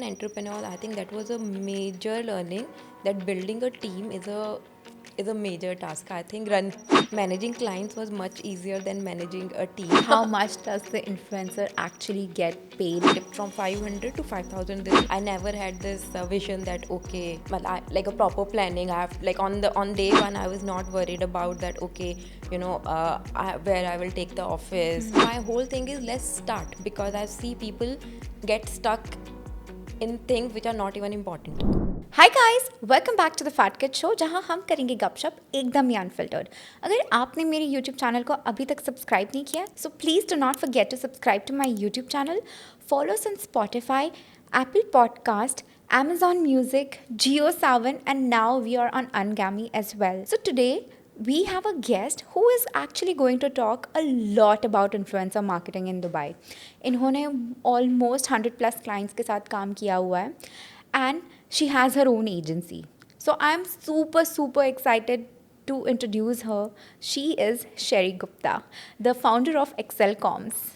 entrepreneur, I think that was a major learning that building a team is a major task. I think managing clients was much easier than managing a team. How much does the influencer actually get paid? From 500 to 5,000, I never had this vision that okay, well, like a proper planning. I have like on day one, I was not worried about that. Okay, where I will take the office. My whole thing is let's start, because I see people get stuck in things which are not even important. Hi guys, welcome back to the fat kid show, जहां हम करेंगे गपशप एकदम ही unfiltered. अगर आपने मेरे YouTube channel को अभी तक सब्सक्राइब नहीं किया, so please do not forget to subscribe to my YouTube channel, follow us on Spotify, Apple podcast, Amazon Music, Geo7, and now we are on Ungami as well. So today we have a guest who is actually going to talk a lot about influencer marketing in Dubai. इन्होंने almost 100+ clients के साथ काम किया हुआ है, and she has her own agency. So I'm super excited to introduce her. She is Sherry Gupta, the founder of Excel Comms.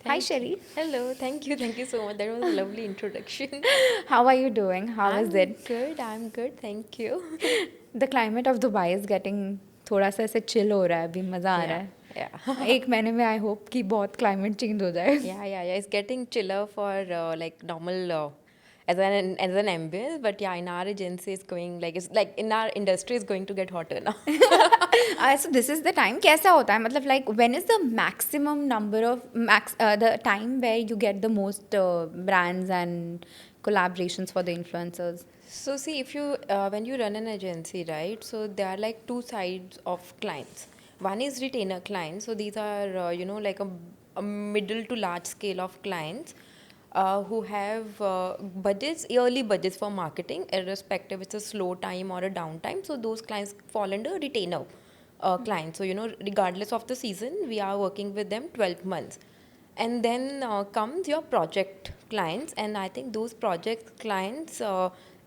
Hi Sherry. Hello, thank you so much. That was a lovely introduction. How are you doing? How is it? I'm good, thank you. The climate of Dubai is getting थोड़ा सा ऐसे chill हो रहा है, अभी मज़ा आ रहा है. Yeah. एक महीने में I hope कि बहुत climate change हो जाए. Yeah. It's getting chiller for like normal as an ambience, but yeah, in our agency it's going like it's like in our industry it's going to get hotter now. So this is the time. कैसा होता है? मतलब like when is the maximum number of the time where you get the most brands and collaborations for the influencers? So see, if you when you run an agency, right? So there are like two sides of clients. One is retainer clients. So these are like a middle to large scale of clients who have yearly budgets for marketing, irrespective it's a slow time or a downtime. So those clients fall under retainer clients. So regardless of the season, we are working with them 12 months. And then comes your project clients, and I think those project clients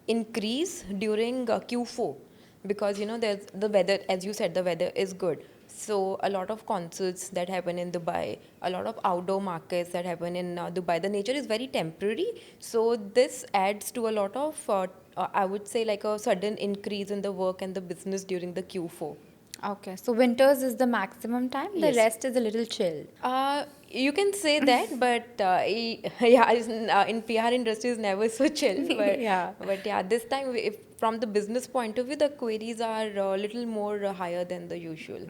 increase during Q4, because there's the weather, as you said, the weather is good. So a lot of concerts that happen in Dubai, a lot of outdoor markets that happen in Dubai. The nature is very temporary, so this adds to a lot of I would say like a sudden increase in the work and the business during the Q4. Okay, so winters is the maximum time. The Yes. rest is a little chill. You can say that, but yeah, in PR industry is never so chill. But Yeah. yeah, this time, if from the business point of view, the queries are a little more higher than the usual.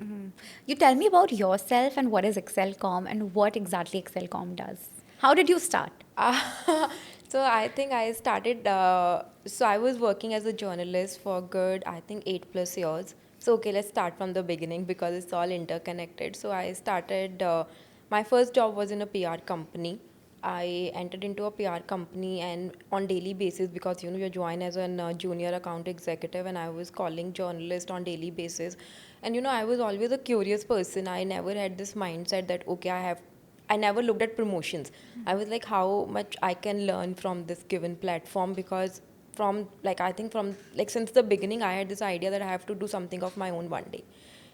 You tell me about yourself and what is Excelcom and what exactly Excelcom does. How did you start? So I think I started. So I was working as a journalist for good, I think 8+ years. So okay, let's start from the beginning because it's all interconnected. So I started. My first job was in a PR company. I entered into a PR company, and on daily basis, because you join as a junior account executive, and I was calling journalists on daily basis. And I was always a curious person. I never had this mindset that okay, I never looked at promotions. I was like, how much I can learn from this given platform, because from like I think from like since the beginning I had this idea that I have to do something of my own one day.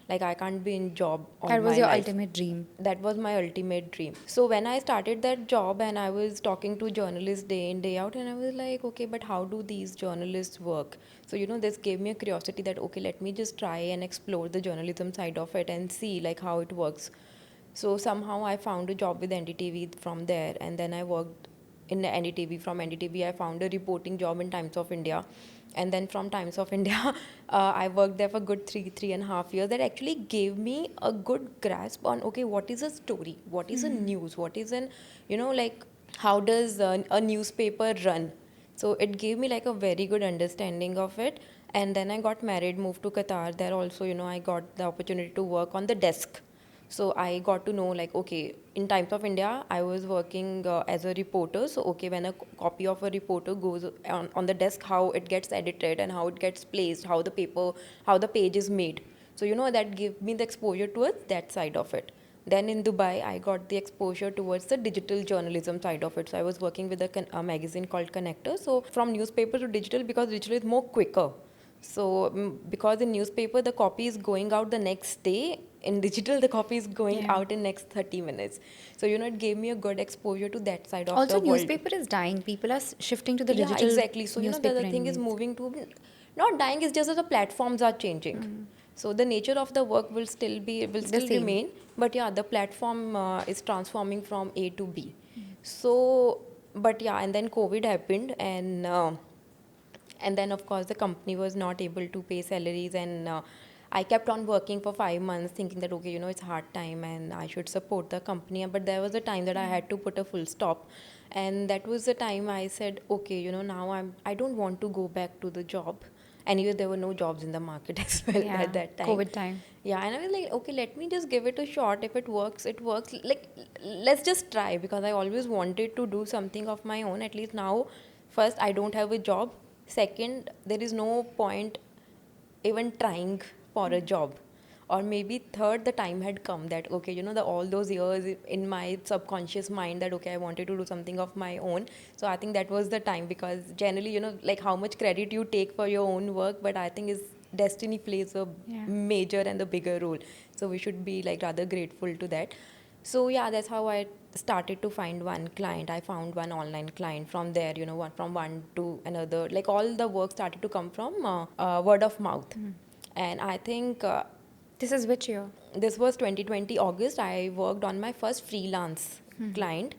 Like I can't be in job all That was my your life. ultimate dream. That was my ultimate dream. So when I started that job and I was talking to journalists day in day out, and I was like, okay, but how do these journalists work? So this gave me a curiosity that okay, let me just try and explore the journalism side of it and see like how it works. So somehow I found a job with NDTV from there, and then I worked in the NDTV. From NDTV, I found a reporting job in Times of India, and then from Times of India, I worked there for good 3.5 years. That actually gave me a good grasp on okay, what is a story, what is a news, what is an like how does a newspaper run. So it gave me like a very good understanding of it. And then I got married, moved to Qatar. There also, I got the opportunity to work on the desk. So I got to know like okay, in Times of India I was working as a reporter. So okay, when a copy of a reporter goes on the desk, how it gets edited and how it gets placed, how the page is made. So that gave me the exposure towards that side of it. Then in Dubai, I got the exposure towards the digital journalism side of it. So I was working with a magazine called Connector. So from newspaper to digital, because digital is more quicker. So because in newspaper the copy is going out the next day, in digital the copy is going Yeah. out in next 30 minutes. So it gave me a good exposure to that side of Also, the world. newspaper is dying. People are shifting to the Yeah, digital exactly. So newspaper the thing is anyways. moving to not dying, is just that the platforms are changing. So the nature of the work will The still same. remain, but yeah, the platform is transforming from A to B. So, but yeah, and then COVID happened, and then of course the company was not able to pay salaries, and I kept on working for 5 months thinking that okay, it's hard time and I should support the company. But there was a time that I had to put a full stop, and that was the time I said okay, now I don't want to go back to the job. Anyway, there were no jobs in the market as well Yeah, at that time. COVID time. Yeah, and I was like, okay, let me just give it a shot. If it works, it works. Like, let's just try, because I always wanted to do something of my own. At least now, first, I don't have a job. Second, there is no point even trying for a job. Or maybe third, the time had come that okay, all those years in my subconscious mind that okay, I wanted to do something of my own. So I think that was the time, because generally, like how much credit you take for your own work, but I think is destiny plays a Yeah. major and the bigger role. So we should be like rather grateful to that. So yeah, that's how I started to find one client. I found one online client. From there, from one to another, like all the work started to come from word of mouth. And I think This is which year? this was 2020 August. I worked on my first freelance client,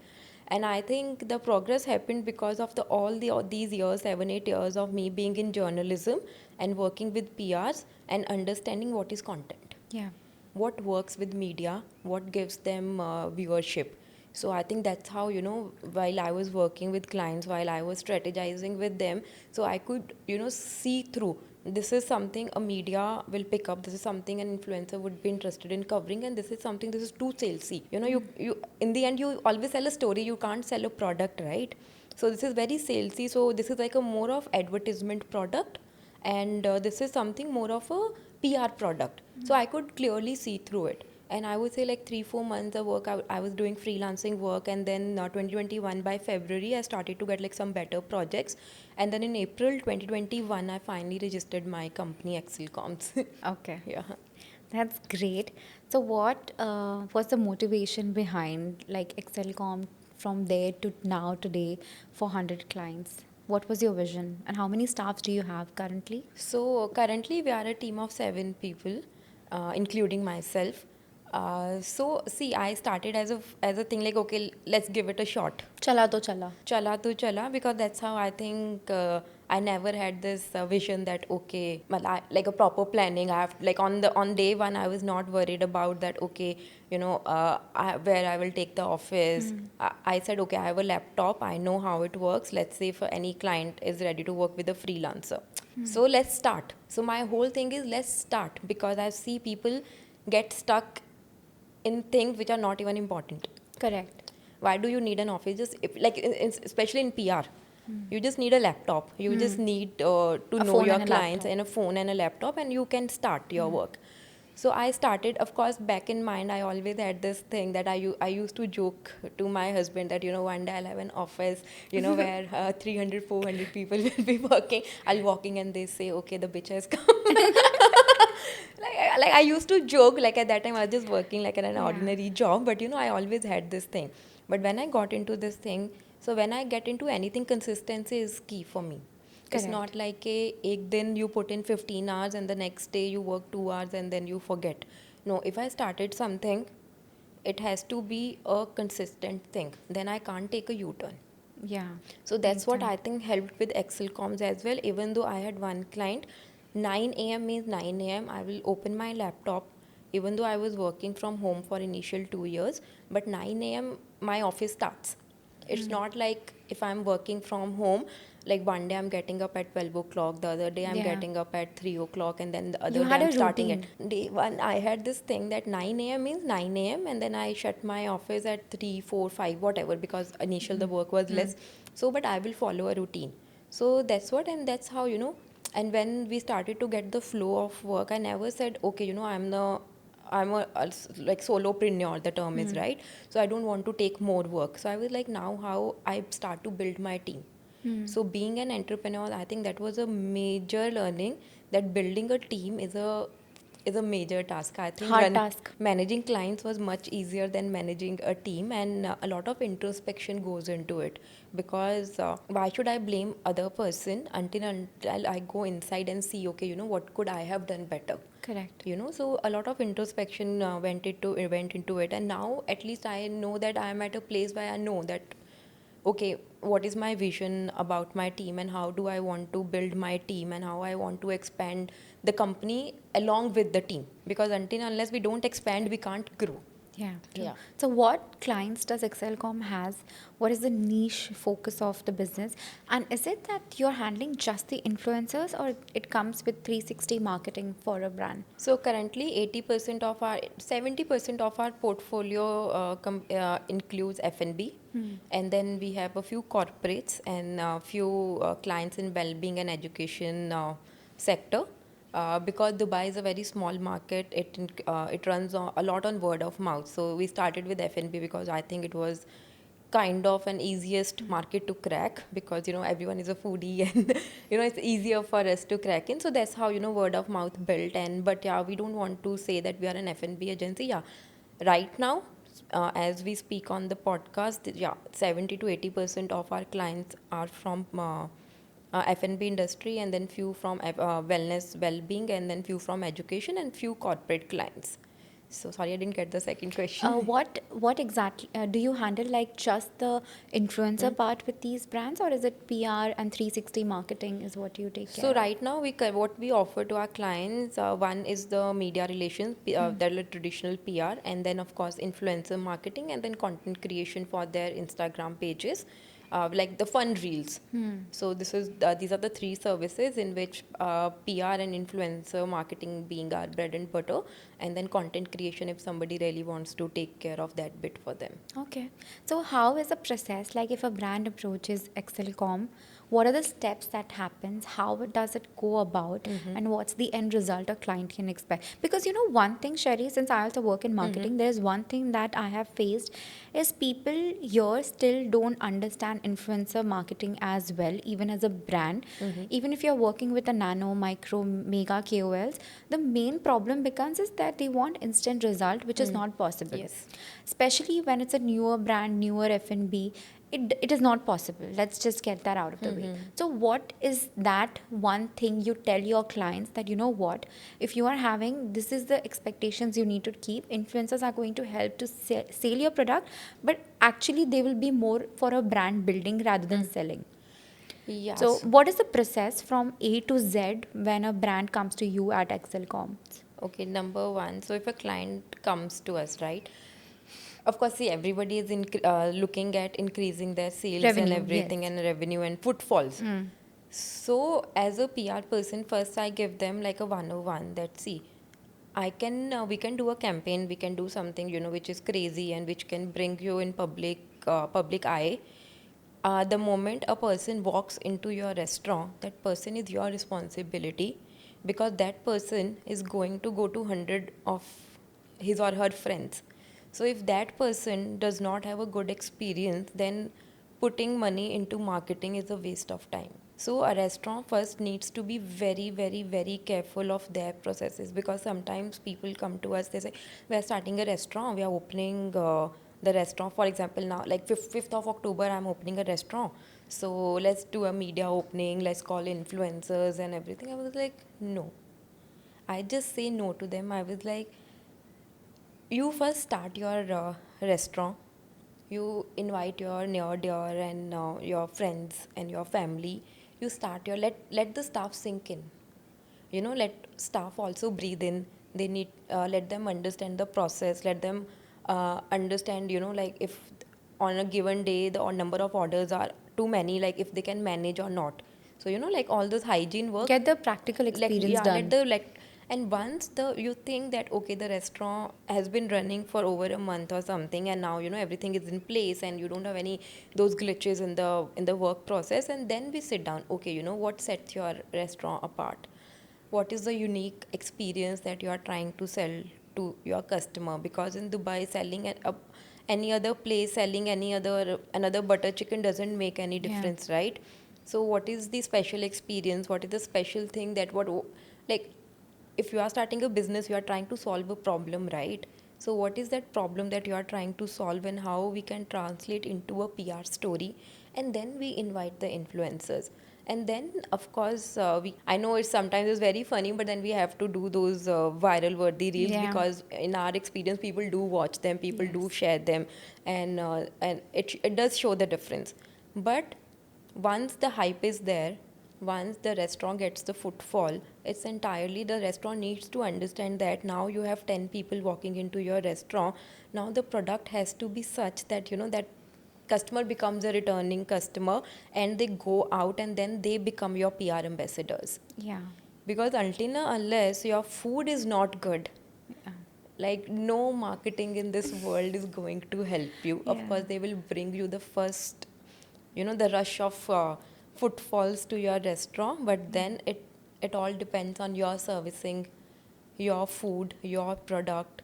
and I think the progress happened because of all these years, 7 8 years of me being in journalism and working with PRs and understanding what is content, Yeah. what works with media, what gives them viewership. So I think that's how, while I was working with clients, while I was strategizing with them, so I could, see through this is something a media will pick up, this is something an influencer would be interested in covering, and this is something, this is too salesy. You in the end you always sell a story, you can't sell a product, right? So this is very salesy. So this is like a more of advertisement product, and this is something more of a PR product. So I could clearly see through it. And I would say like 3 4 months of work, I was doing freelancing work, and then 2021 by February I started to get like some better projects, and then in April 2021 I finally registered my company Excelcoms. Okay. Yeah. That's great. So, what was the motivation behind like Excelcom from there to now today for 100 clients? What was your vision, and how many staffs do you have currently? So currently we are a team of 7 people, including myself. So see, I started as a thing like okay, let's give it a shot. Chala to chala. Chala to chala, because that's how I think I never had this vision that okay, well, like a proper planning. I have like on day one I was not worried about that okay, where I will take the office. I said okay, I have a laptop, I know how it works. Let's say if any client is ready to work with a freelancer, so let's start. So my whole thing is let's start, because I see people get stuck in things which are not even important. Correct. Why do you need an office? Just like especially in PR, you just need a laptop. You just need to A know phone your and a clients, laptop. and a phone and a laptop, and you can start your work. So I started, of course, back in mind, I always had this thing that I used to joke to my husband that, one day I'll have an office, where 300, 400 people will be working. I'll walk in and they say, okay, the bitch has come. like I used to joke, like at that time I was just working like in an Yeah. ordinary job, but I always had this thing. But when I got into this thing, so when I get into anything, consistency is key for me. It's Correct. not like ek din you put in 15 hours and the next day you work 2 hours and then you forget. No, if I started something, it has to be a consistent thing. Then I can't take a U-turn. Yeah. So that's what Understand. I think helped with Excel comms as well. Even though I had one client, 9 a.m. means 9 a.m. I will open my laptop. Even though I was working from home for initial 2 years, but 9 a.m. my office starts. It's not like if I'm working from home, like one day I'm getting up at 12 o'clock, the other day I'm Yeah. getting up at 3 o'clock, and then the other You day had I'm a starting routine. at day one. I had this thing that 9 a.m. means 9 a.m. and then I shut my office at 3, 4, 5, whatever, because initial the work was less. So, but I will follow a routine. So that's what, and that's how, and when we started to get the flow of work, I never said, okay, I'm the I'm like solopreneur, the term is right. So I don't want to take more work. So I was like, now how I start to build my team. So being an entrepreneur, I think that was a major learning, that building a team is a major task. I think Hard task. managing clients was much easier than managing a team, and a lot of introspection goes into it, because why should I blame other person until I go inside and see, okay, what could I have done better. Correct. So a lot of introspection went into it, and now at least I know that I am at a place where I know that, okay, what is my vision about my team, and how do I want to build my team, and how I want to expand the company along with the team, because unless we don't expand, we can't grow. Yeah, true. Yeah. So what clients does Excelcom has? What is the niche focus of the business? And is it that you're handling just the influencers, or it comes with 360 marketing for a brand? So currently 70% of our portfolio includes F&B, and then we have a few corporates and a few clients in well-being and education sector. Because Dubai is a very small market, it runs a lot on word of mouth. So we started with F&B because I think it was kind of an easiest market to crack, because everyone is a foodie, and it's easier for us to crack in. So that's how word of mouth built. And but yeah, we don't want to say that we are an F&B agency. Yeah, right now, as we speak on the podcast, yeah, 70 to 80% of our clients are from F&B industry, and then few from wellness, well-being, and then few from education, and few corporate clients. So sorry, I didn't get the second question. What exactly do you handle? Like just the influencer part with these brands, or is it PR and 360 marketing is what you take care So of? right now, what we offer to our clients, one is the media relations, that is traditional PR, and then of course influencer marketing, and then content creation for their Instagram pages, like the fun reels. So these are the three services in which PR and influencer marketing being our bread and butter, and then content creation if somebody really wants to take care of that bit for them. Okay. So how is the process? Like if a brand approaches Excelcom, what are the steps that happens? How does it go about? And what's the end result a client can expect? Because one thing, Sherry, since I also work in marketing, there's one thing that I have faced is people here still don't understand influencer marketing as well, even as a brand. Even if you're working with a nano, micro, mega KOLs, the main problem becomes is that they want instant result, which is not possible. Yes. Especially when it's a newer brand, newer F&B, it is not possible. Let's just get that out of the way. So what is that one thing you tell your clients that what, if you are having, this is the expectations you need to keep. Influencers are going to help to sell your product, but actually they will be more for a brand building rather than selling. So Yes. what is the process from A to Z when a brand comes to you at Excelcom? Okay, number one. So if a client comes to us, right? Of course, see, everybody is looking at increasing their sales and Revenue, yes. everything, and revenue and footfalls. So as a PR person, first I give them like a 101 that, see, we can do a campaign, we can do something, which is crazy and which can bring you in public eye. The moment a person walks into your restaurant, that person is your responsibility, because that person is going to go to 100 of his or her friends. So if that person does not have a good experience, then putting money into marketing is a waste of time. So a restaurant first needs to be very, very, very careful of their processes, because sometimes people come to us, they say, we are starting a restaurant, we are opening the restaurant, for example, now like 5th of October, I'm opening a restaurant. So let's do a media opening, let's call influencers and everything. I was like, no. I just say no to them. I was like, you first start your restaurant, you invite your near dear and your friends and your family, you start your let the staff sink in, let staff also breathe in. They need, let them understand the process, let them understand, like if on a given day the number of orders are too many, like if they can manage or not. So like all those hygiene work, Get the practical like experience yeah, let done. the like and once you think that, okay, the restaurant has been running for over a month or something, and now everything is in place and you don't have any those glitches in the work process, and then we sit down, okay, what sets your restaurant apart, what is the unique experience that you are trying to sell to your customer, because in Dubai selling any other place selling any other another butter chicken doesn't make any difference, right? So what is the special experience, what is the special thing that what like if you are starting a business, you are trying to solve a problem, right? So what is that problem that you are trying to solve, and how we can translate into a PR story, and then we invite the influencers. And then of course we I know it sometimes is very funny, but then we have to do those viral worthy reels, Yeah. because in our experience people do watch them, people do share them, and it does show the difference. But once the hype is there, once the restaurant gets the footfall, it's entirely the restaurant needs to understand that now you have 10 people walking into your restaurant. Now the product has to be such that that customer becomes a returning customer, and they go out and then they become your PR ambassadors. Yeah. Because until and unless your food is not good, Yeah. like no marketing in this world is going to help you. Of Yeah. course they will bring you the first, the rush of footfalls to your restaurant, but then it all depends on your servicing, your food, your product,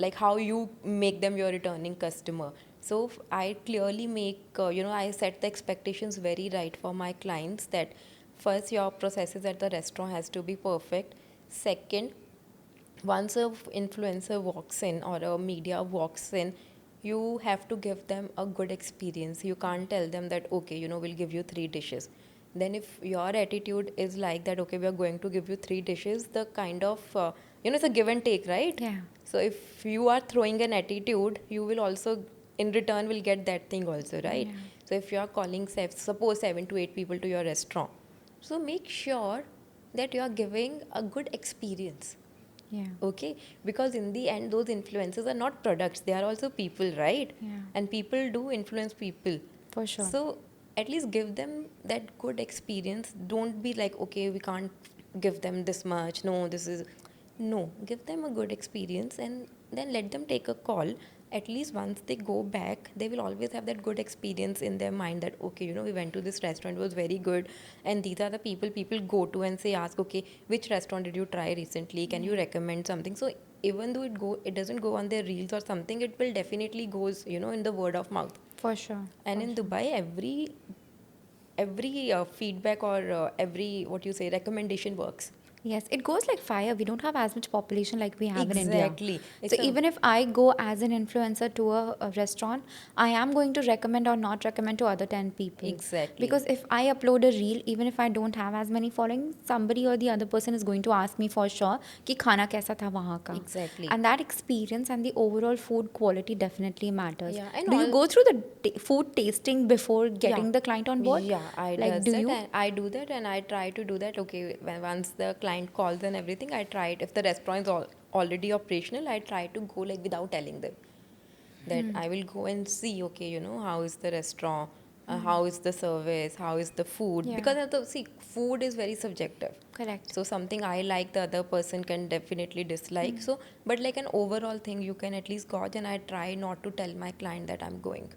like how you make them your returning customer. So I clearly make I set the expectations very right for my clients, that first your processes at the restaurant has to be perfect. Second, once a influencer walks in or a media walks in, you have to give them a good experience. You can't tell them that okay, we'll give you 3 dishes. Then if your attitude is like that, okay, we are going to give you 3 dishes, the kind of it's a give and take, right? Yeah. So if you are throwing an attitude, you will also in return will get that thing also, right? Yeah. So if you are calling suppose 7 to 8 people to your restaurant, so make sure that you are giving a good experience. Yeah. Okay, because in the end those influencers are not products, they are also people, right? Yeah. And people do influence people. For sure. So at least give them that good experience. Don't be like, okay, we can't give them this much, no, this is no, give them a good experience, and then let them take a call. At least once they go back, they will always have that good experience in their mind, that okay, we went to this restaurant, it was very good, and these are the people go to and say, ask, okay, which restaurant did you try recently, can you recommend something? So even though it doesn't go on their reels or something, it will definitely goes in the word of mouth. For sure. And For in sure. Dubai, every feedback or every what you say recommendation works. Yes, it goes like fire. We don't have as much population like we have in India. Exactly. So It's a even if I go as an influencer to a restaurant, I am going to recommend or not recommend to other 10 people. Exactly. Because if I upload a reel, even if I don't have as many following, somebody or the other person is going to ask me for sure कि खाना कैसा था वहाँ का. Exactly. And that experience and the overall food quality definitely matters. Yeah, and Do you all go through the food tasting before getting yeah. the client on board? Yeah, I Like, does do that, you? and I do that, and I try to do that. Okay, once the client calls and everything, I try it. If the restaurant is already operational, I try to go like without telling them that I will go and see. Okay, how is the restaurant, how is the service, how is the food? Yeah. Because see, food is very subjective. Correct. So something I like, the other person can definitely dislike. So, but like an overall thing, you can at least gauge, and I try not to tell my client that I'm going,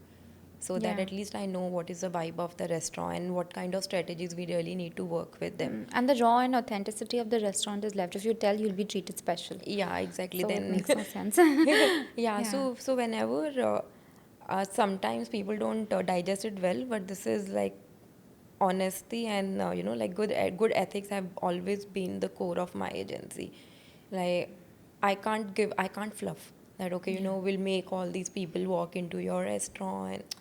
so that Yeah. at least I know what is the vibe of the restaurant and what kind of strategies we really need to work with them. And the raw and authenticity of the restaurant is left. If you tell, you'll be treated special. Yeah, exactly. So it Then, makes no sense. yeah. So whenever sometimes people don't digest it well, but this is like honesty and like good ethics have always been the core of my agency. Like I can't fluff that. Okay, we'll make all these people walk into your restaurant.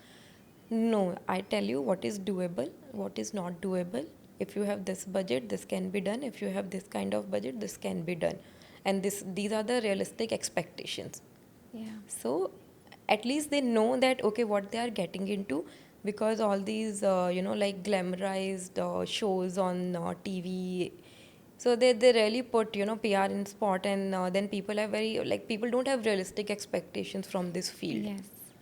No, I tell you what is doable, what is not doable. If you have this budget, this can be done. If you have this kind of budget, this can be done. And these are the realistic expectations. Yeah. So at least they know that okay, what they are getting into, because all these like glamorized shows on TV, so they really put PR in spot, and then people are very like people don't have realistic expectations from this field. Yes,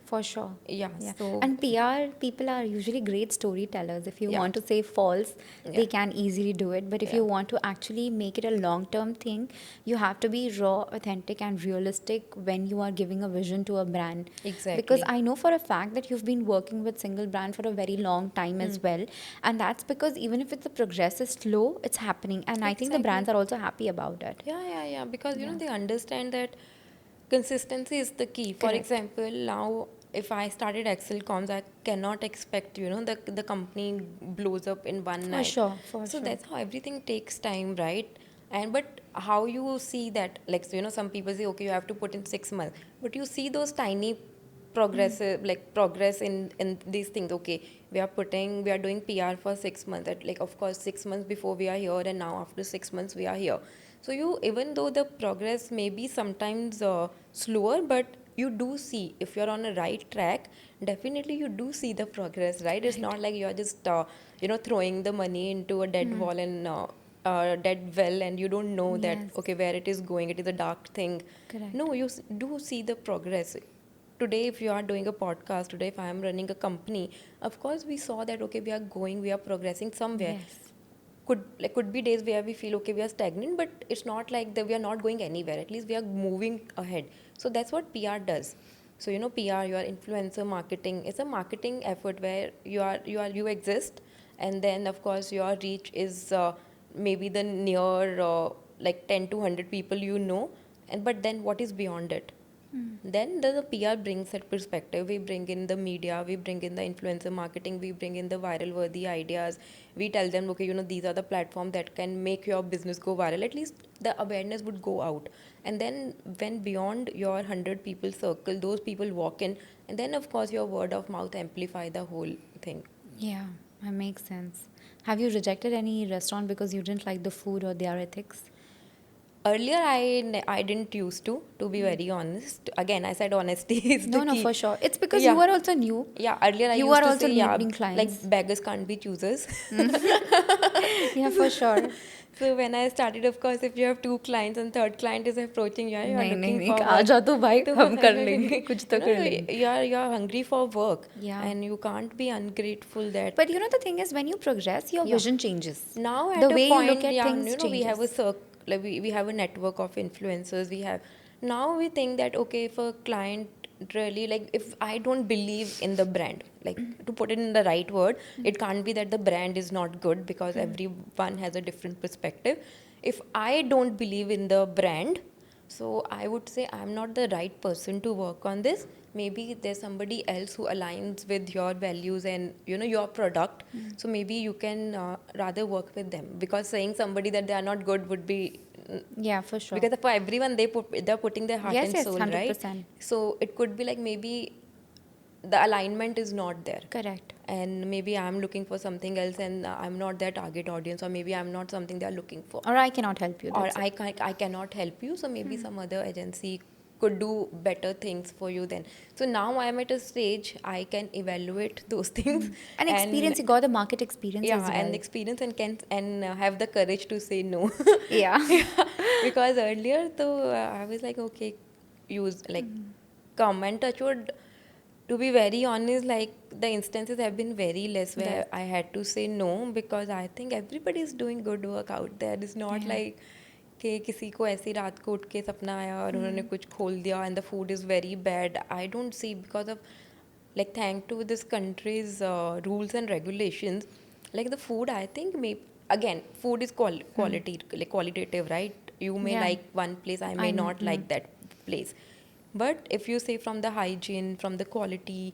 For sure. Yeah, Yeah. so And PR people are usually great storytellers. If you yeah, want to say false, they yeah, can easily do it. But if yeah, you want to actually make it a long term thing, you have to be raw, authentic, and realistic when you are giving a vision to a brand. Because exactly. I know for a fact that you've been working with single brand for a very long time as well. And that's because even if it's the progress is slow, it's happening. And I think the Exactly. brands are also happy about it. Yeah, yeah, yeah. Because Yeah. they understand that consistency is the key. For Correct. example, now if I started Excel Comms, I cannot expect the company blows up in one For night. sure. For So sure. that's how everything takes time, right? And but how you see that, like, so, some people say, okay, you have to put in 6 months, but you see those tiny progress in these things. Okay, we are doing PR for 6 months, that, like, of course 6 months before we are here, and now after 6 months we are here. So you, even though the progress may be sometimes slower, but you do see, if you're on a right track, definitely you do see the progress, right? It's Right. not like you're just throwing the money into a dead wall and dead well, and you don't know that, Yes. okay, where it is going, it is a dark thing. Correct. No, you do see the progress. Today, if you are doing a podcast, today if I am running a company, of course we saw that, okay, we are progressing somewhere. Yes. Could be days where we feel, okay, we are stagnant, but it's not like that we are not going anywhere. At least we are moving ahead. So that's what PR does. So PR, your influencer marketing, it's a marketing effort where you exist, and then of course your reach is maybe the near like 10 to 100 people, and but then what is beyond it? Then the PR brings that perspective. We bring in the media, we bring in the influencer marketing, we bring in the viral worthy ideas. We tell them, okay, these are the platforms that can make your business go viral. At least the awareness would go out. And then when beyond your 100 people circle, those people walk in, and then of course your word of mouth amplify the whole thing. Yeah, that makes sense. Have you rejected any restaurant because you didn't like the food or their ethics? Earlier, I didn't used to be very honest. Again, I said honesty is the No, no, key. for sure. It's because you Yeah. are also new. Yeah, earlier I You used are to also say, yeah, needing like clients. beggars can't be choosers. Yeah, for sure. So when I started, of course, if you have two clients and third client is approaching, yeah, you are नहीं नहीं looking नहीं for uh work. जा तो भाई तो हम कर लेंगे कुछ तो कर लेंगे. you're hungry for work, Yeah. and you can't be ungrateful that. But you know the thing is when you progress, your Yeah. vision changes. Now The at a way you look point, at yeah, things we have a changes. circle, like we have a network of influencers. We have, now we think that, okay, if a client really, like, if I don't believe in the brand, like, to put it in the right word, it can't be that the brand is not good, because everyone has a different perspective. If I don't believe in the brand, so I would say I'm not the right person to work on this. Maybe there's somebody else who aligns with your values and your product. So maybe you can rather work with them, because saying somebody that they are not good would be, Yeah, for sure. because for everyone they're putting their heart Yes, and yes, soul, right? 100%. So it could be like, maybe the alignment is not there, Correct. and maybe I'm looking for something else, and I'm not their target audience, or maybe I'm not something they're looking for, Or I cannot help you, or that's it. I cannot help you. So maybe some other agency could do better things for you then. So now I'm at a stage I can evaluate those things, And and experience, you got the market experience yeah, as and well. experience, and can and have the courage to say no. Yeah. Yeah, because earlier though I was like, okay, use, like, come and touch wood. To be very honest, like, the instances have been very less Yes. where I had to say no, because I think everybody is doing good work out there. It's not Yeah. like कि किसी को ऐसी रात को उठ के सपना आया और उन्होंने कुछ खोल दिया and the food is very bad. I don't see, because of, like, thanks to this country's rules and regulations, like, the food, I think, again, food is quality, like, qualitative, right? You may Yeah. like one place, I may I not like that place. But if you say from the hygiene, from the quality,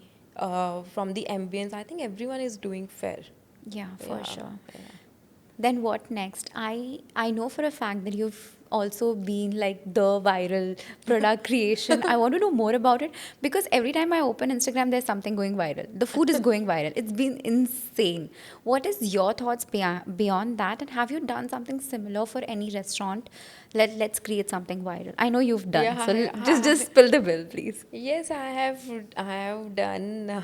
from the ambience, I think everyone is doing fair. Yeah, for Yeah, sure. yeah. Then what next? I know for a fact that you've also been like the viral product creation. I want to know more about it because every time I open Instagram, there's something going viral. The food is going viral. It's been insane. What is your thoughts beyond that? And have you done something similar for any restaurant? Let's create something viral. I know you've done. Yeah, So yeah. just spill the bill, please. Yes, I have done.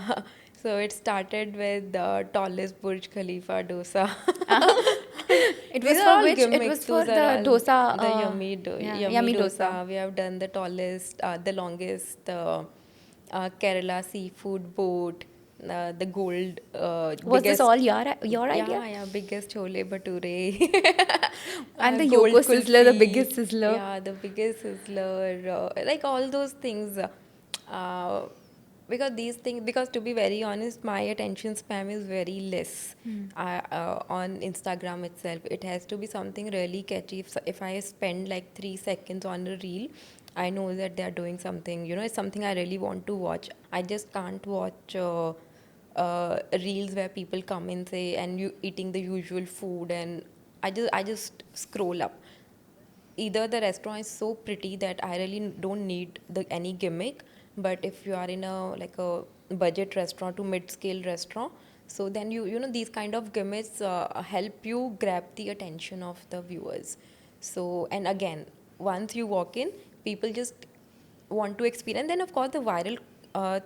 So it started with the tallest Burj Khalifa dosa. It These was are for all which? It gimmicks. was for Those are the all dosa. the Yeah, yummy yummy dosa. dosa. We have done the tallest, the longest, Kerala seafood boat, the gold Was this biggest. all your idea? Yeah, biggest chole bhature, And the gold Yoko Sizzler, the kulfi, biggest sizzler. yeah, the biggest sizzler, like all those things. Uh, because these things, because to be very honest, my attention span is very less. On Instagram itself, it has to be something really catchy. If I spend like 3 seconds on a reel, I know that they are doing something. It's something I really want to watch. I just can't watch. Reels where people come and say and you eating the usual food, and I just scroll up. Either the restaurant is so pretty that I really don't need any gimmick, but if you are in a like a budget restaurant to mid-scale restaurant, so then these kind of gimmicks help you grab the attention of the viewers. So, and again, once you walk in, people just want to experience. Then of course the viral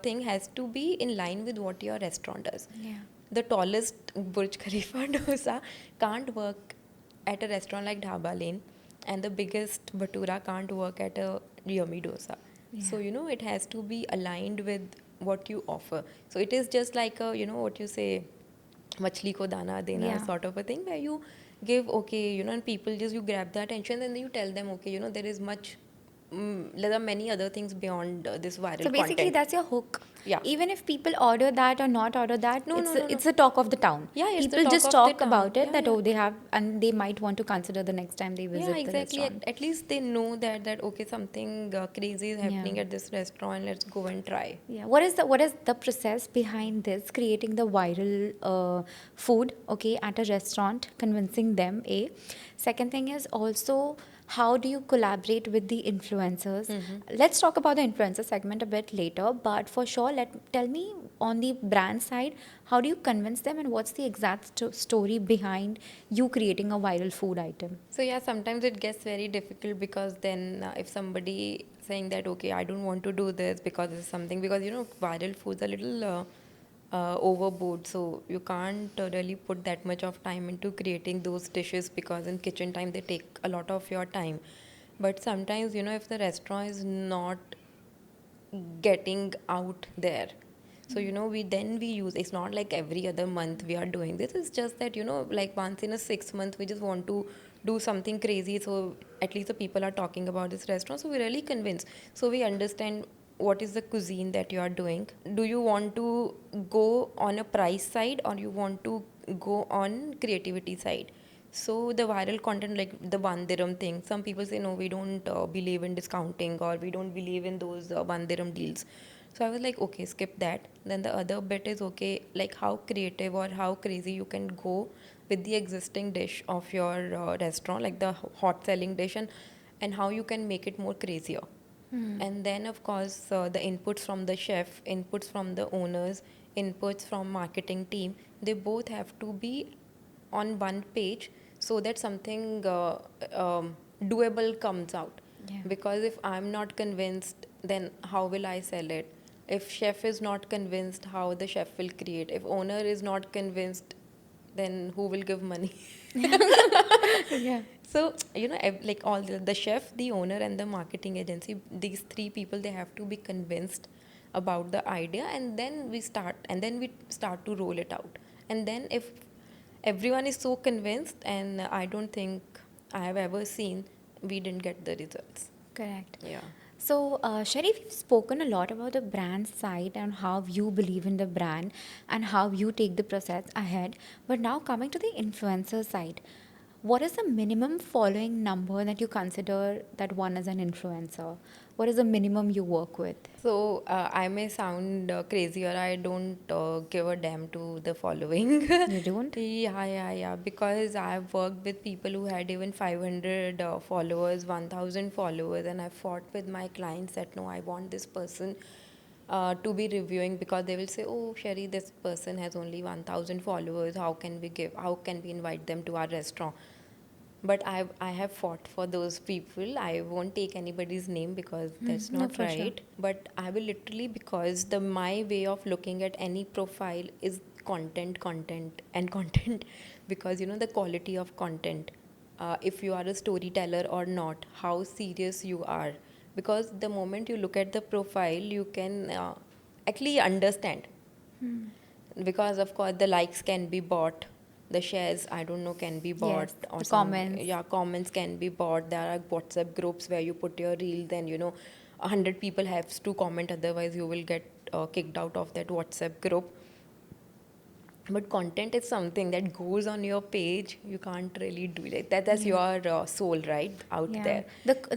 thing has to be in line with what your restaurant does. Yeah. The tallest Burj Khalifa dosa can't work at a restaurant like Dhaba Lane, and the biggest bhatura can't work at a yummy dosa. So Yeah. it has to be aligned with what you offer. So it is just like a, what you say, machli ko dana dena Yeah. sort of a thing, where you give, okay, and people just, you grab the attention, and then you tell them, okay, there is much, there are many other things beyond this So viral basically, content. that's your hook. Yeah. Even if people order that or not order that, No, no, no, no. it's the talk of the town. Yeah, it's the People talk just of the talk town. about it Yeah, that yeah. oh they have, and they might want to consider the next time they Yeah, visit the exactly. At, restaurant. at least they know that okay, something crazy is Yeah. happening at this restaurant. Let's go and try. Yeah. What is the process behind this creating the viral food? Okay, at a restaurant, convincing them. A second thing is also how do you collaborate with the influencers? Let's talk about the influencer segment a bit later, but for sure, tell me on the brand side, how do you convince them, and what's the exact story behind you creating a viral food item? So yeah, sometimes it gets very difficult, because then if somebody saying that okay, I don't want to do this because it's something, because viral foods are a little overboard, so you can't really put that much of time into creating those dishes, because in kitchen time they take a lot of your time. But sometimes if the restaurant is not getting out there, so we use, it's not like every other month we are doing this. It's just that like once in a 6 month we just want to do something crazy, so at least the people are talking about this restaurant, so we're really convinced. So we understand what is the cuisine that you are doing. Do you want to go on a price side, or you want to go on creativity side? So the viral content, like the 1 dirham thing, some people say no, we don't believe in discounting, or we don't believe in those 1 dirham deals. So I was like, okay, skip that. Then the other bit is okay, like how creative or how crazy you can go with the existing dish of your restaurant, like the hot selling dish, and how you can make it more crazier. And then of course the inputs from the chef, inputs from the owners, inputs from marketing team, they both have to be on one page, so that something doable comes out. Yeah. Because if I'm not convinced, then how will I sell it? If chef is not convinced, how the chef will create? If owner is not convinced, then who will give money? Yeah. So like all the chef, the owner, and the marketing agency, these three people, they have to be convinced about the idea, and then we start to roll it out. And then if everyone is so convinced, and I don't think I have ever seen, we didn't get the results. Correct. Yeah. So, Sherry, we've spoken a lot about the brand side and how you believe in the brand and how you take the process ahead. But now, coming to the influencer side, what is the minimum following number that you consider that one is an influencer? What is the minimum you work with? So I may sound crazy, or I don't give a damn to the following. You don't? Yeah. Because I've worked with people who had even 500 followers, 1,000 followers, and I fought with my clients that no, I want this person to be reviewing, because they will say, oh, Sherry, this person has only 1,000 followers. How can we invite them to our restaurant? But I have fought for those people. I won't take anybody's name, because that's No, not for sure. right. But I will literally, because the my way of looking at any profile is content, and content. Because the quality of content, if you are a storyteller or not, how serious you are. Because the moment you look at the profile, you can actually understand. Because of course the likes can be bought, the shares, I don't know, can be bought, Yes, or the some, comments. yeah, comments can be bought. There are WhatsApp groups where you put your reel, then 100 people have to comment, otherwise you will get kicked out of that WhatsApp group. But content is something that goes on your page, you can't really do it. That's Yeah. your soul, right, out Yeah, there.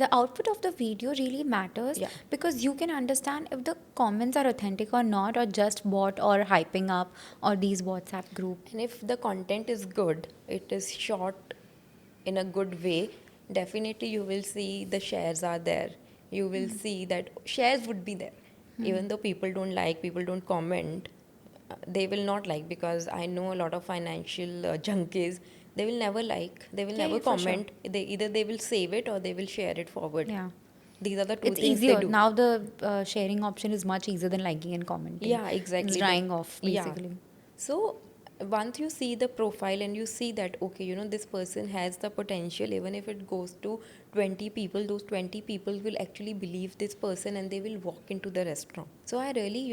the output of the video really matters Yeah. because you can understand if the comments are authentic or not, or just bot or hyping up or these WhatsApp group. And if the content is good, it is shot in a good way, definitely you will see the shares are there. You will see that shares would be there. Even though people don't like, people don't comment, they will not like, because I know a lot of financial junkies, they will never like, they will Yeah, never yeah, for sure. comment. They either they will save it or they will share it forward. Yeah, These are the two it's things they easier do. now. The sharing option is much easier than liking and commenting. Yeah, It's exactly. dying off Yeah. basically. So once you see the profile and you see that, okay, this person has the potential, even if it goes to 20 people, those 20 people will actually believe this person and they will walk into the restaurant. So I really,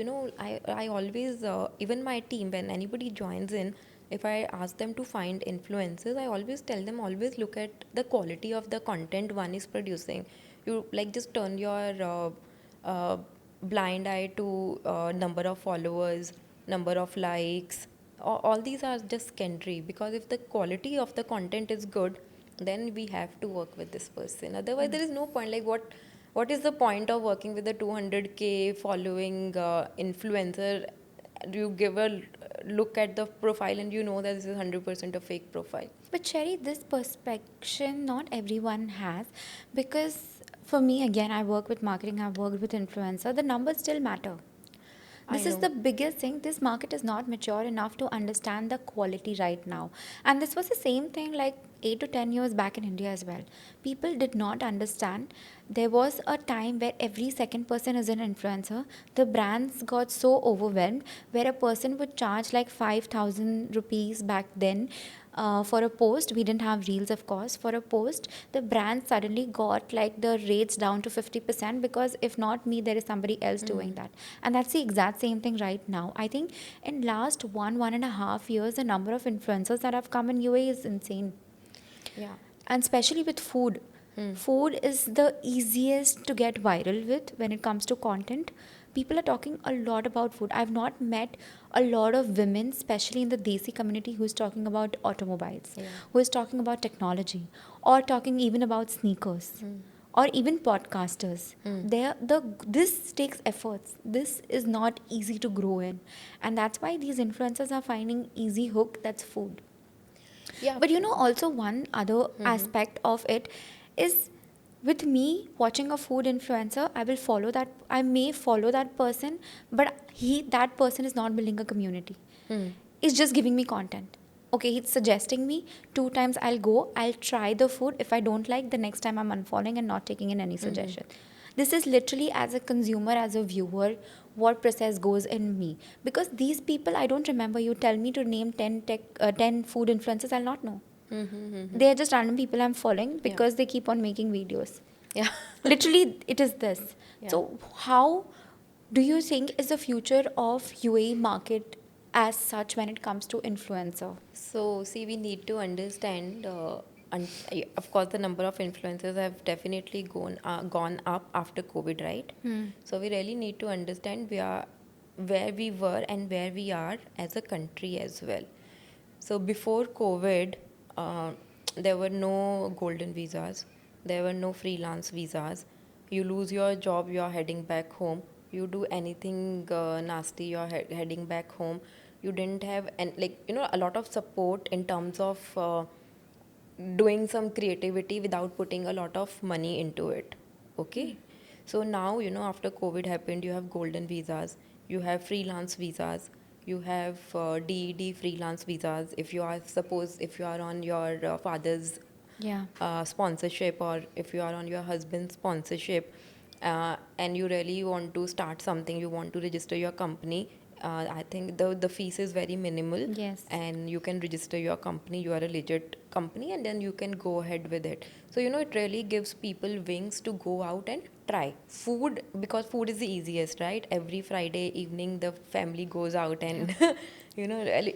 I always, even my team, when anybody joins in, if I ask them to find influencers, I always tell them, always look at the quality of the content one is producing. You like just turn your blind eye to number of followers, number of likes. All these are just secondary, because if the quality of the content is good, then we have to work with this person. Otherwise, there is no point. Like what is the point of working with a 200K following influencer? You give a look at the profile and you know that this is 100% a fake profile. But Sherry, this perspective not everyone has, because for me again, I work with marketing, I've worked with influencer. The numbers still matter. I This is know. the biggest thing. This market is not mature enough to understand the quality right now. And this was the same thing like 8 to 10 years back in India as well. People did not understand. There was a time where every second person is an influencer. The brands got so overwhelmed where a person would charge like 5,000 rupees back then for a post. We didn't have reels, of course. For a post, the brand suddenly got like the rates down to 50%, because if not me, there is somebody else doing that. And that's the exact same thing right now. I think in last 1.5 years, the number of influencers that have come in UAE is insane. Yeah. And especially with food. Food is the easiest to get viral with when it comes to content. People are talking a lot about food. I've not met a lot of women, especially in the Desi community, who's talking about automobiles, Yeah. who is talking about technology, or talking even about sneakers, or even podcasters. This takes efforts. This is not easy to grow in, and that's why these influencers are finding easy hook. That's food. Yeah. But also one other aspect of it is, with me watching a food influencer, I may follow that person, but that person is not building a community. He's just giving me content. Okay, he's suggesting me 2 times, I'll try the food. If I don't like, the next time I'm unfollowing and not taking in any suggestion. This is literally, as a consumer, as a viewer, what process goes in me. Because these people, I don't remember, you tell me to name 10 food influencers, I'll not know. They are just random people I'm following Yeah. because they keep on making videos. Yeah. Literally, it is this. Yeah. So, how do you think is the future of UAE market as such when it comes to influencer? So, see, we need to understand. Of course, the number of influencers have definitely gone up after COVID, right? So we really need to understand where we were and where we are as a country as well. So before COVID, uh, there were no golden visas, there were no freelance visas. You lose your job, you are heading back home. You do anything nasty, you are heading back home. You didn't have a lot of support in terms of doing some creativity without putting a lot of money into it. Okay. So now, after COVID happened, you have golden visas, you have freelance visas, you have DED freelance visas. If you are on your father's Yeah. sponsorship, or if you are on your husband's sponsorship, and you really want to start something, you want to register your company, I think the fees is very minimal, Yes. and you can register your company. You are a legit company, and then you can go ahead with it. So it really gives people wings to go out and try food, because food is the easiest, right? Every Friday evening, the family goes out, and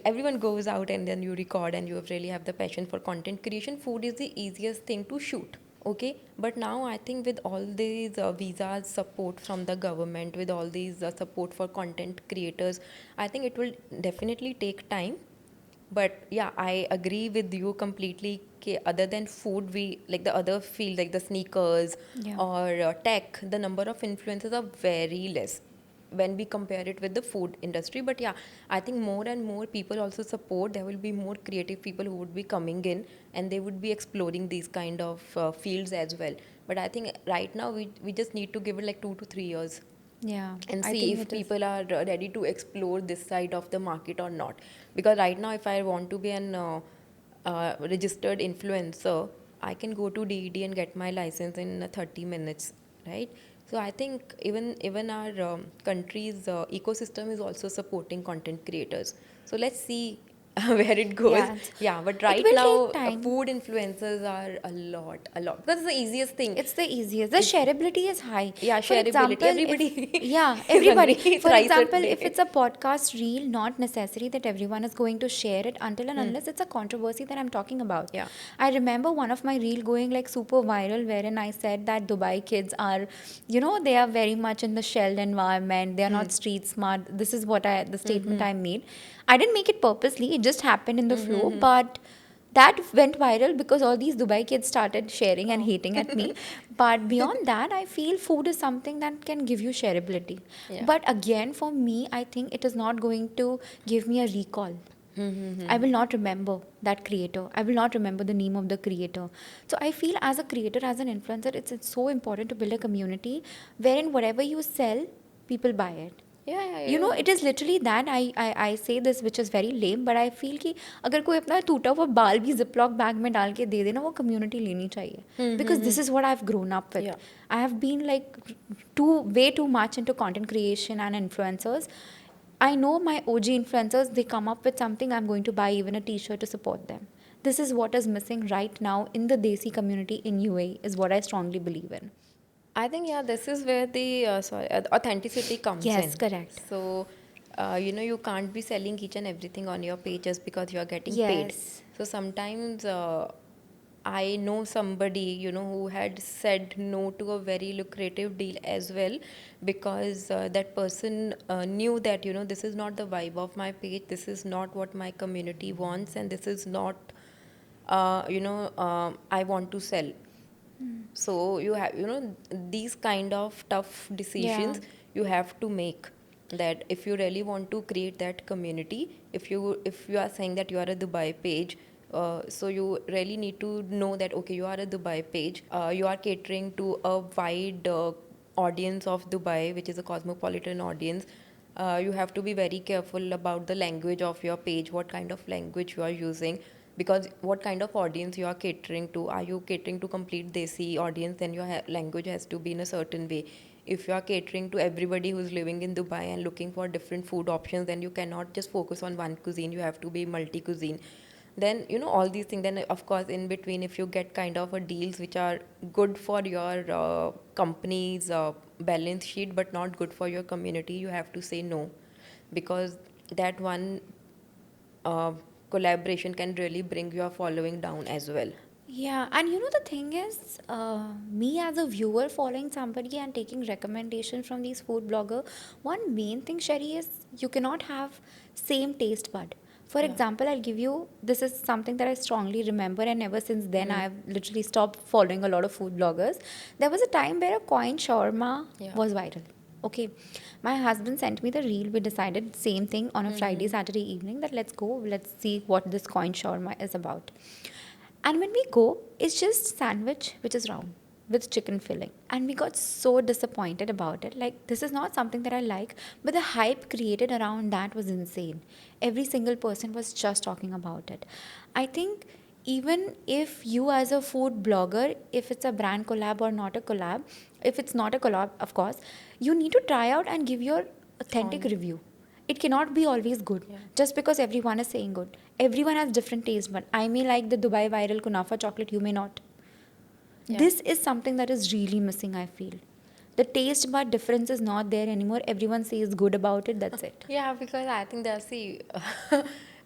everyone goes out, and then you record, and you really have the passion for content creation. Food is the easiest thing to shoot. Okay, but now I think with all these visas support from the government, with all these support for content creators, I think it will definitely take time. But yeah, I agree with you completely. Other than food, we like the other field, like the sneakers Yeah. or tech, the number of influencers are very less when we compare it with the food industry. But yeah, I think more and more people also support. There will be more creative people who would be coming in, and they would be exploring these kind of fields as well. But I think right now we just need to give it like 2 to 3 years Yeah, and I see think if it is. people are ready to explore this side of the market or not. Because right now, if I want to be an registered influencer, I can go to DED and get my license in 30 minutes, right? So I think even our country's ecosystem is also supporting content creators. So let's see where it goes. Yeah, Yeah, but it right will now, take time. food influencers are a lot, because it's the easiest thing. It's the easiest. The It's shareability is high. Yeah, For shareability. example, if Everybody yeah, is everybody. hungry For thrice a example, if day. it's a podcast reel, not necessary that everyone is going to share it until and unless it's a controversy that I'm talking about. Yeah. I remember one of my reel going like super viral, wherein I said that Dubai kids are, they are very much in the shelled environment. They are not street smart. This is the statement I made. I didn't make it purposely. It just happened in the flow, but that went viral because all these Dubai kids started sharing and Oh. hating at me. But beyond that, I feel food is something that can give you shareability. Yeah. But again, for me, I think it is not going to give me a recall. I will not remember that creator. I will not remember the name of the creator. So I feel as a creator, as an influencer, it's so important to build a community wherein whatever you sell, people buy it. Yeah, yeah, It is literally that I say this which is very lame, but I feel कि अगर कोई अपना टूटा हुआ बाल भी ziplock bag में डाल के दे देना, वो कम्युनिटी लेनी चाहिए, because this is what I've grown up with. Yeah. I have been like way too much into content creation and influencers. I know my OG influencers, they come up with something, I'm going to buy even a t-shirt to support them. This is what is missing right now in the Desi community in UAE, is what I strongly believe in. I think, yeah, this is where the authenticity comes Yes, in. correct. So, you can't be selling each and everything on your page just because you're getting paid. Yes. So sometimes I know somebody, who had said no to a very lucrative deal as well, because that person knew that, this is not the vibe of my page, this is not what my community wants, and this is not, I want to sell. So you have, these kind of tough Yeah. decisions you have to make, that if you really want to create that community, if you are saying that you are a Dubai page, so you really need to know that, okay, you are a Dubai page, you are catering to a wide audience of Dubai, which is a cosmopolitan audience. You have to be very careful about the language of your page, what kind of language you are using, because what kind of audience you are catering to. Are you catering to complete Desi audience? Then your language has to be in a certain way. If you are catering to everybody who's living in Dubai and looking for different food options, then you cannot just focus on one cuisine. You have to be multi cuisine. Then all these things. Then of course in between, if you get kind of a deals which are good for your company's balance sheet but not good for your community, you have to say no, because that one uh, collaboration can really bring your following down as well. Yeah, and the thing is, me as a viewer following somebody and taking recommendation from these food blogger, one main thing, Sherry, is you cannot have same taste bud. For Yeah. example, I'll give you, this is something that I strongly remember, and ever since then I've literally stopped following a lot of food bloggers. There was a time where a coin shawarma Yeah. was viral. Okay, my husband sent me the reel. We decided same thing on a Friday, Saturday evening, that let's go, let's see what this coin shawarma is about. And when we go, it's just sandwich which is round with chicken filling. And we got so disappointed about it. Like, this is not something that I like, but the hype created around that was insane. Every single person was just talking about it. I think even if you as a food blogger, if it's a brand collab or not a collab, if it's not a collab, of course, you need to try out and give your authentic On. review. it cannot be always good. Yeah. Just because everyone is saying good. Everyone has different taste, but I may like the Dubai viral kunafa chocolate, you may not. Yeah. This is something that is really missing, I feel. The taste bud difference is not there anymore. Everyone says good about it, that's it. Yeah, because I think that's the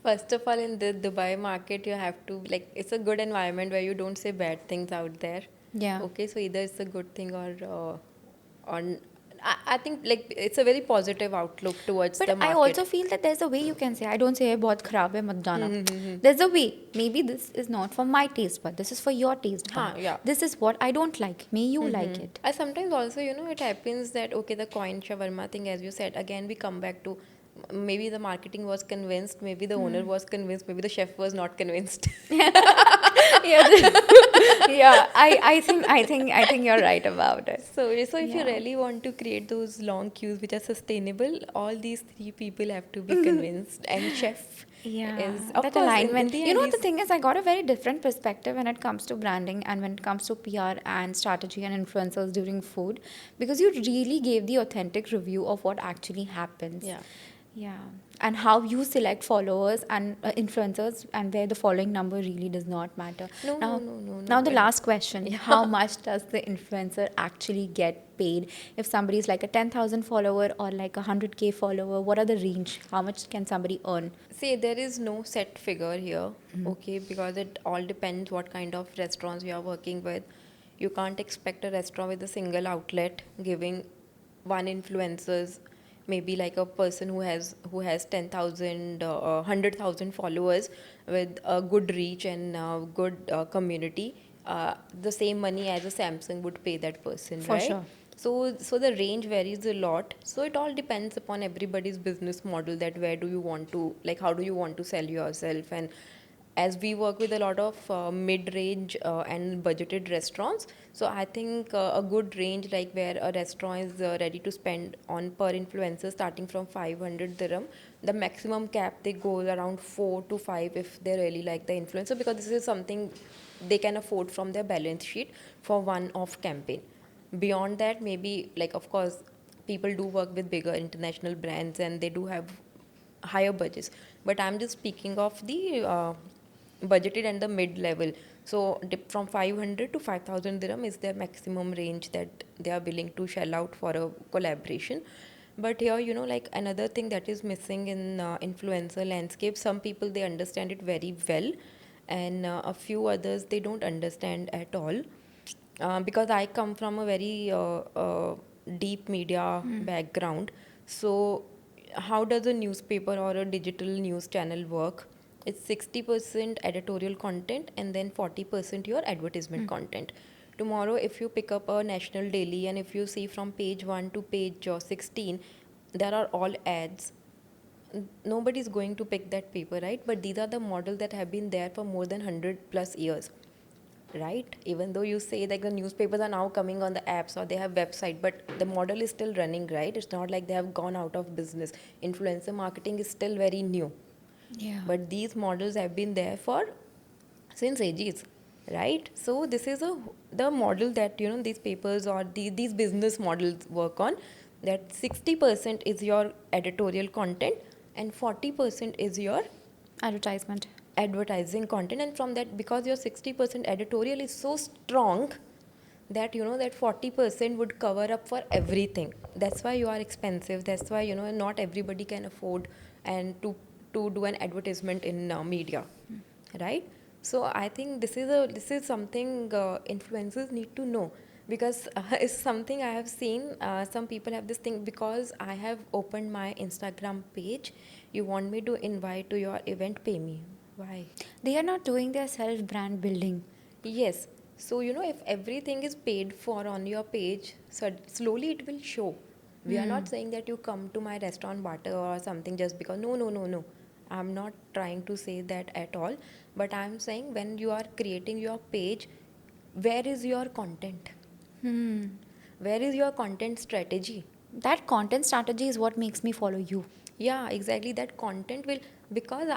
first of all, in the Dubai market, you have to like it's a good environment where you don't say bad things out there. Yeah. Okay, so either it's a good thing or I think like it's a very positive outlook towards But the I market. also feel that there's a way you can say, I don't say, बहुत खराब है मत जाना. There's a way. Maybe this is not for my taste bud. This is for your taste bud. Huh, yeah. This is what I don't like. May you like it. I sometimes also, it happens that okay, the coin shawarma thing, as you said, again we come back to maybe the marketing was convinced, maybe the owner was convinced, maybe the chef was not convinced. Yeah, yeah. I think you're right about it. So if you Yeah. really want to create those long queues which are sustainable, all these three people have to be convinced, and chef Yeah, is of that course in alignment. the You end know, the he's thing is, I got a very different perspective when it comes to branding and when it comes to PR and strategy and influencers during food, because you really gave the authentic review of what actually happens. yeah. Yeah, and how you select followers and influencers, and where the following number really does not matter. No, no, Now, no, no, now no. the last question: Yeah. how much does the influencer actually get paid? If somebody is like a 10,000 follower or like a 100K follower, what are the range? How much can somebody earn? See, there is no set figure here, okay, because it all depends what kind of restaurants you are working with. You can't expect a restaurant with a single outlet giving one influencers, maybe like a person who has 10,000 100,000 followers with a good reach and good community, the same money as a Samsung would pay that person, For right? sure. So the range varies a lot. So it all depends upon everybody's business model, that where do you want to, like, how do you want to sell yourself. And as we work with a lot of mid-range and budgeted restaurants, so I think a good range, like where a restaurant is ready to spend on per influencer starting from 500 dirham, the maximum cap they go around 4 to 5 if they really like the influencer, because this is something they can afford from their balance sheet for one off campaign. Beyond that, maybe, like, of course, people do work with bigger international brands and they do have higher budgets, but I'm just speaking of the budgeted and the mid level. So dip from 500 to 5,000 dirham is their maximum range that they are willing to shell out for a collaboration. But here, like, another thing that is missing in influencer landscape, some people, they understand it very well, and a few others, they don't understand at all. Because I come from a very deep media background. So, how does a newspaper or a digital news channel work? It's 60% editorial content and then 40% your advertisement content. Tomorrow, if you pick up a national daily and if you see from page 1 to page 16, there are all ads. Nobody's going to pick that paper, right? But these are the models that have been there for more than 100 plus years, right? Even though you say that the newspapers are now coming on the apps or they have website, but the model is still running, right? It's not like they have gone out of business. Influencer marketing is still very new, Yeah. but these models have been there for since ages, right? So this is the model that these papers or these business models work on, that 60% is your editorial content and 40% is your Advertisement. advertising content. And from that, because your 60% editorial is so strong, that that 40% would cover up for everything. That's why you are expensive. That's why not everybody can afford and to do an advertisement in media, right? So I think this is something influencers need to know, because it's something I have seen. Some people have this thing, because I have opened my Instagram page, you want me to invite to your event, pay me. Why? They are not doing their self brand building. Yes. So, if everything is paid for on your page, so slowly it will show. We are not saying that you come to my restaurant barter or something just because. No, no, no, no. I'm not trying to say that at all. But I'm saying, when you are creating your page, where is your content? Where is your content strategy? That content strategy is what makes me follow you. Yeah, exactly. That content will, because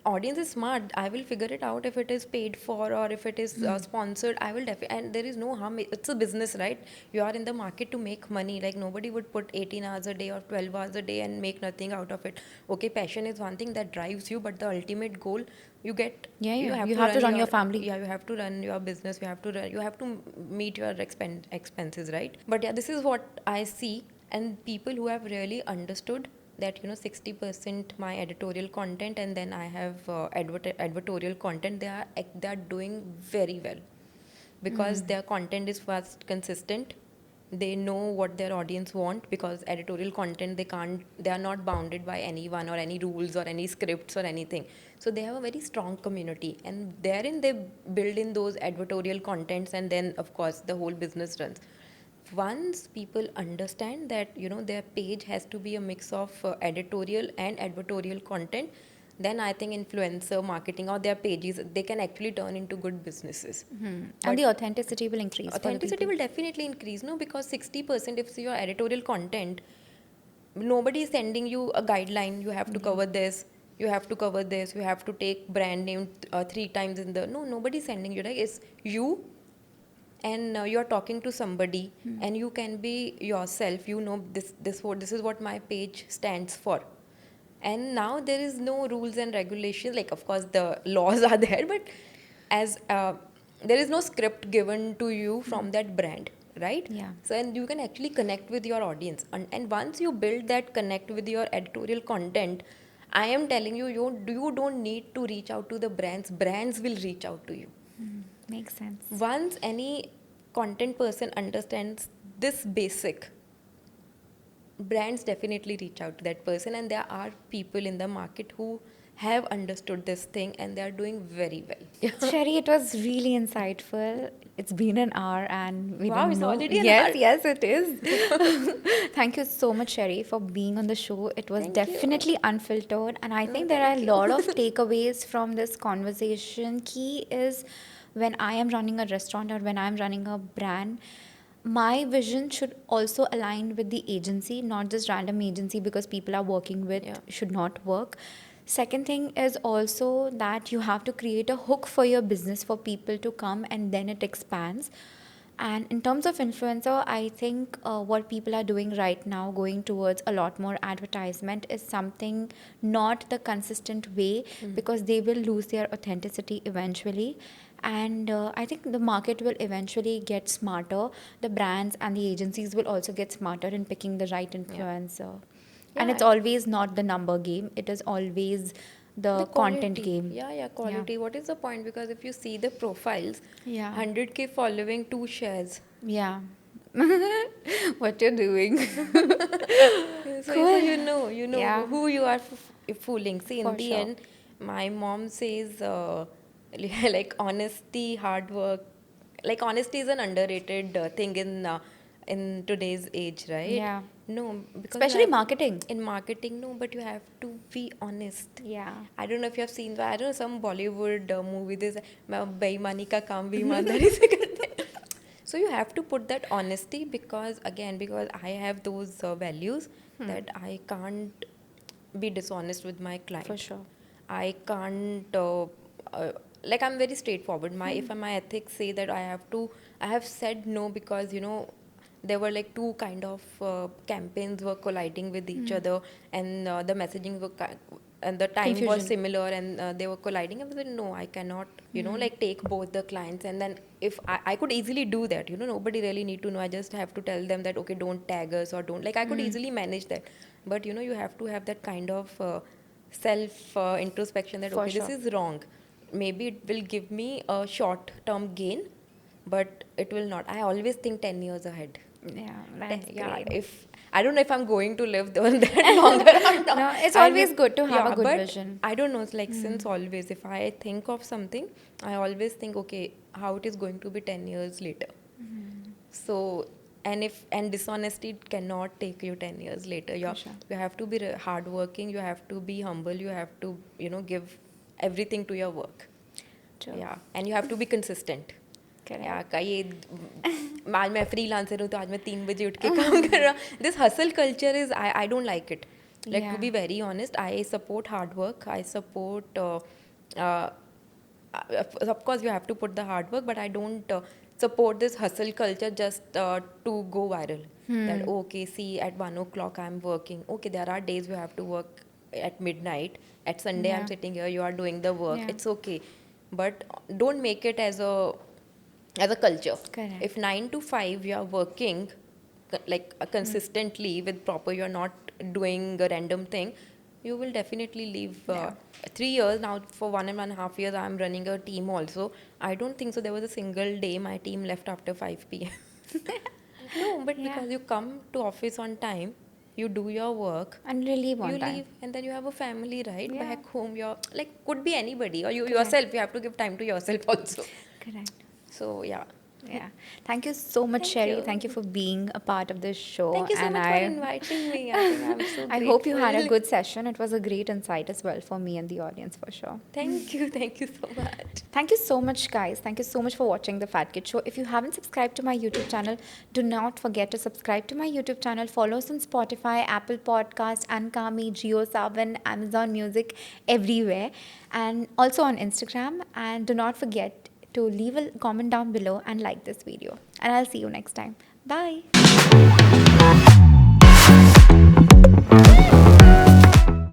audience is smart. I will figure it out if it is paid for or if it is sponsored. I will definitely, and there is no harm. It's a business, right? You are in the market to make money. Like nobody would put 18 hours a day or 12 hours a day and make nothing out of it. Okay, passion is one thing that drives you, but the ultimate goal, you get, Yeah, you yeah. have You to have to run run your family. yeah, you have to run your business. You have to run, you have to meet your expenses, right? But yeah, this is what I see, and people who have really understood that 60% my editorial content and then I have advertorial content, they are doing very well because their content is first consistent. They know what their audience want, because editorial content, they are not bounded by anyone or any rules or any scripts or anything. So they have a very strong community, and therein they build in those advertorial contents, and then of course the whole business runs. Once people understand that their page has to be a mix of editorial and advertorial content, then I think influencer marketing or their pages, they can actually turn into good businesses. And But the authenticity will increase for the authenticity people. will definitely increase, no, because 60%, if your editorial content, nobody is sending you a guideline, you have to cover this, you have to cover this, you have to take brand name 3 times in the, no, nobody is sending you, like it's you, and you're talking to somebody, and you can be yourself, this is what my page stands for. And now there is no rules and regulations, like of course the laws are there, but as there is no script given to you from that brand, right? Yeah. So and you can actually connect with your audience, and once you build that connect with your editorial content, I am telling you, you don't need to reach out to the brands will reach out to you. Makes sense. Once any content person understands this basic, brands definitely reach out to that person, and there are people in the market who have understood this thing and they are doing very well. Sherry, it was really insightful. It's been an hour and we Wow, didn't it's know. already an Yes, hour. yes, it is. Thank you so much, Sherry, for being on the show. It was Thank you. definitely unfiltered, and I No, think there are a thank you. lot of takeaways from this conversation. Key is when I am running a restaurant or when I'm running a brand, my vision should also align with the agency, not just random agency because people are working with Yeah. should not work. Second thing is also that you have to create a hook for your business for people to come and then it expands. And in terms of influencer, I think what people are doing right now, going towards a lot more advertisement, is something not the consistent way because they will lose their authenticity eventually. And I think the market will eventually get smarter. The brands and the agencies will also get smarter in picking the right influencer. And it's Yeah, always not the number game, it is always the the content quality. game. Yeah, Yeah. quality. What is the point? Because if you see the profiles, Yeah. 100K following, 2 shares. Yeah. What you're doing. So Cool. you know Yeah, who you are fooling. See, in for the sure. end, my mom says like honesty, hard work. Like honesty is an underrated thing in today's age, right? Yeah. No, because Especially marketing. in marketing, no, but you have to be honest. Yeah. I don't know if you have seen, I don't know, some Bollywood movie, this बेईमानी का काम भी ईमानदारी से करते हैं. So you have to put that honesty, because I have those values that I can't be dishonest with my For client. sure. I can't like I'm very straightforward. If my ethics say that I have said no, because there were like two kind of campaigns were colliding with each other, and the messaging and the time was Confusion. similar, and they were colliding. I was like, no, I cannot like take both the clients. And then if I could easily do that, nobody really need to know. I just have to tell them that, okay, don't tag us, or don't, like I could easily manage that. But you have to have that kind of self introspection, that For okay, this sure. is wrong. Maybe it will give me a short term gain, but it will not. I always think 10 years ahead. Yeah, that's Yeah, great. if I don't know if I'm going to live that longer or not. No, it's I always know, good to have a yeah, good but vision. I don't know. It's like since always, if I think of something, I always think, okay, how it is going to be 10 years later. So, and dishonesty cannot take you 10 years later. For sure. You have to be hardworking. You have to be humble. You have to give everything to your work. True. Yeah, and you have to be consistent. Correct. या का ये आज मैं freelancer हूँ तो आज मैं 3 बजे उठ के काम कर रहा. This hustle culture is I don't like it. Like, to Yeah. be very honest, I support hard work. I support, uh, of course, you have to put the hard work, but I don't support this hustle culture just to go viral. That, okay, see, at 1 o'clock I'm working. Okay, there are days you have to work at midnight. At Sunday, I'm Yeah. sitting here, you are doing the work. Yeah. It's okay. But don't make it as a culture. Correct. If 9 to 5 you are working consistently with proper, you're not doing a random thing, you will definitely leave. Yeah. 3 years now, for 1.5 years, I'm running a team also. I don't think so there was a single day my team left after 5 p.m. No, but Yeah. because you come to office on time, you do your work, And relieve you on time. leave, and then you have a family, right? Yeah. Back home, you're like, could be anybody, or you Correct. yourself, you have to give time to yourself also. Correct. So yeah. Yeah. Thank you so much, Thank Sherry. you. Thank you for being a part of this show. Thank you so And much for inviting me. I think I'm so I hope you had a grateful. good session. It was a great insight as well for me and the audience for sure. Thank you. Thank you so much. Thank you so much, guys. Thank you so much for watching The Fat Kid Show. If you haven't subscribed to my YouTube channel, do not forget to subscribe to my YouTube channel. Follow us on Spotify, Apple Podcast, Ankami, JioSaavn, Amazon Music, everywhere. And also on Instagram. And do not forget to leave a comment down below and like this video. And I'll see you next time. Bye.